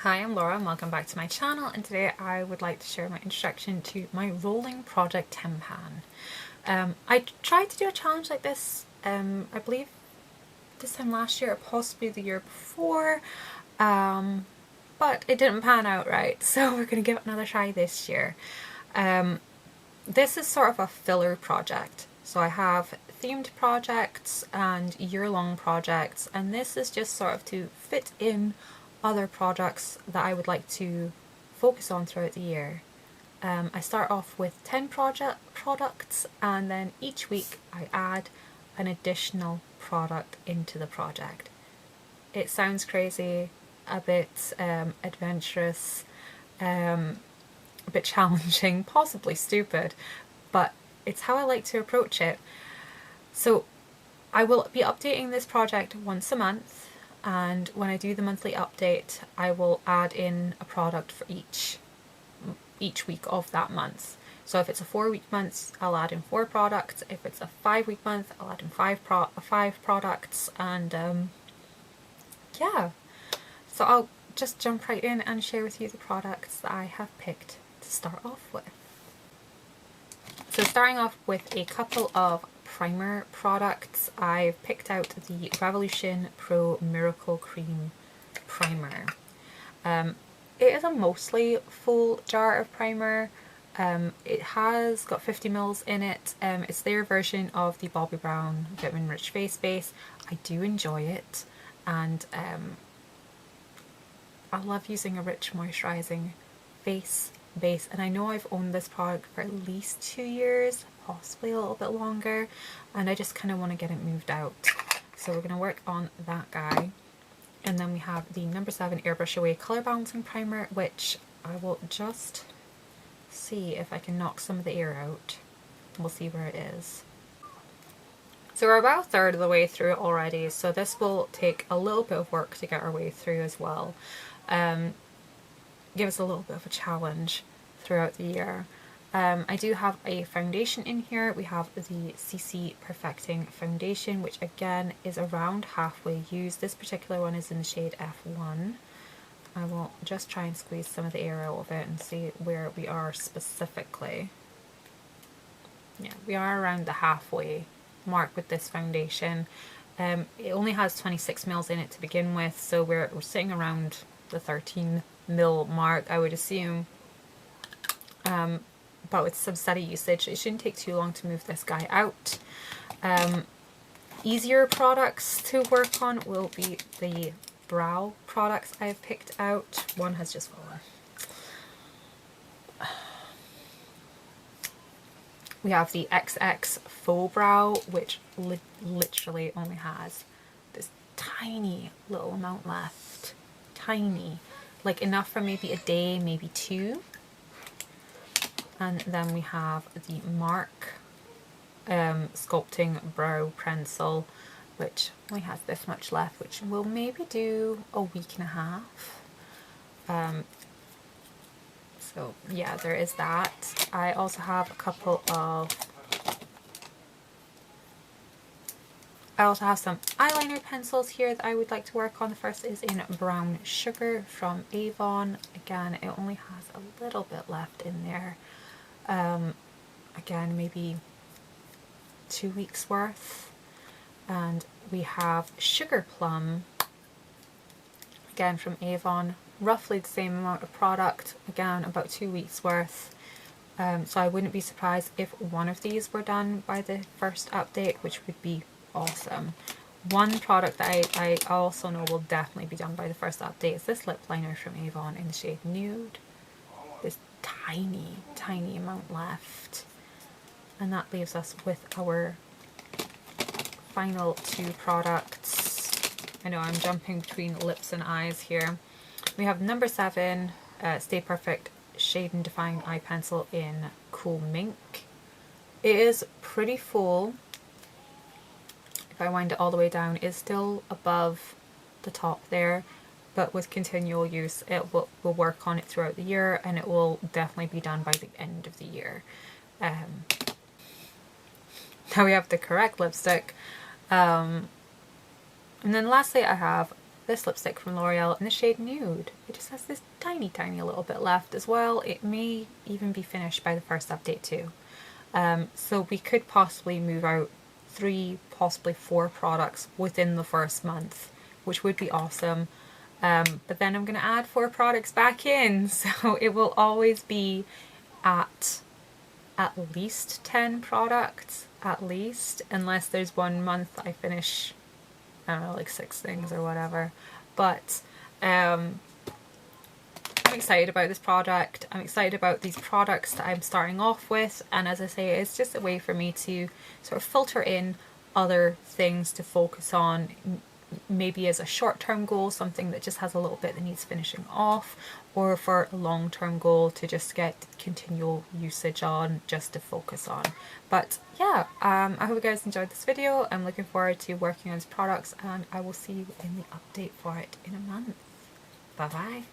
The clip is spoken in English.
Hi, I'm Laura and welcome back to my channel, and today I would like to share my introduction to my rolling project tin pan. I tried to do a challenge like this, I believe this time last year or possibly the year before, but it didn't pan out right, so we're going to give it another try this year. This is sort of a filler project, so I have themed projects and year-long projects, and this is just sort of to fit in other projects that I would like to focus on throughout the year. I start off with 10 products, and then each week I add an additional product into the project. It sounds crazy, a bit adventurous, a bit challenging, possibly stupid, but it's how I like to approach it. So I will be updating this project once a month, and when I do the monthly update I will add in a product for each week of that month. So if it's a 4-week month, I'll add in 4 products. If it's a 5-week month, I'll add in 5 products, and yeah. So I'll just jump right in and share with you the products that I have picked to start off with. So starting off with a couple of primer products, I've picked out the Revolution Pro Miracle Cream Primer. It is a mostly full jar of primer. It has got 50 ml in it. It's their version of the Bobbi Brown Vitamin Rich Face Base. I do enjoy it, and I love using a rich moisturising face base, and I know I've owned this product for at least 2 years, possibly a little bit longer, and I just kind of want to get it moved out. So we're going to work on that guy. And then we have the number 7 Airbrush Away Colour Balancing Primer, which I will just see if I can knock some of the air out. We'll see where it is. So we're about a third of the way through it already, so this will take a little bit of work to get our way through as well. Give us a little bit of a challenge throughout the year. I do have a foundation in here. We have the CC Perfecting Foundation, which again is around halfway used. This particular one is in the shade F1. I will just try and squeeze some of the air out of it and see where we are specifically. Yeah, we are around the halfway mark with this foundation. It only has 26 ml in it to begin with, so we're sitting around the 13 ml mark, I would assume. But with some steady usage, it shouldn't take too long to move this guy out. Easier products to work on will be the brow products I've picked out. One has just fallen. We have the XX Faux Brow, which literally only has this tiny little amount left. Tiny. Like enough for maybe a day, maybe 2. And then we have the Mark Sculpting Brow Pencil, which only has this much left, which will maybe do a week and a half. So yeah, there is that. I also have a couple of... I also have some eyeliner pencils here that I would like to work on. The first is in Brown Sugar from Avon. Again, it only has a little bit left in there. Again, maybe 2 weeks worth. And we have Sugar Plum, again from Avon, roughly the same amount of product, again about 2 weeks worth. So I wouldn't be surprised if one of these were done by the first update, which would be awesome. One product that I also know will definitely be done by the first update is this lip liner from Avon in the shade Nude. This tiny amount left, and that leaves us with our final 2 products. I know I'm jumping between lips and eyes here. We have number 7 Stay Perfect Shade and Define Eye Pencil in Cool Mink. It is pretty full. If I wind it all the way down, it's still above the top there, but with continual use it will work on it throughout the year, and it will definitely be done by the end of the year. Now we have the correct lipstick. And then lastly I have this lipstick from L'Oreal in the shade Nude. It just has this tiny little bit left as well. It may even be finished by the first update too. So we could possibly move out 3, possibly 4 products within the first month, which would be awesome. But then I'm going to add 4 products back in, so it will always be at least 10 products, at least, unless there's one month I finish, I don't know, like 6 things or whatever. But I'm excited about this project. I'm excited about these products that I'm starting off with, and as I say, it's just a way for me to sort of filter in other things to focus on, maybe as a short-term goal, something that just has a little bit that needs finishing off, or for a long-term goal to just get continual usage on, just to focus on. But yeah, I hope you guys enjoyed this video. I'm looking forward to working on these products, and I will see you in the update for it in a month. Bye bye.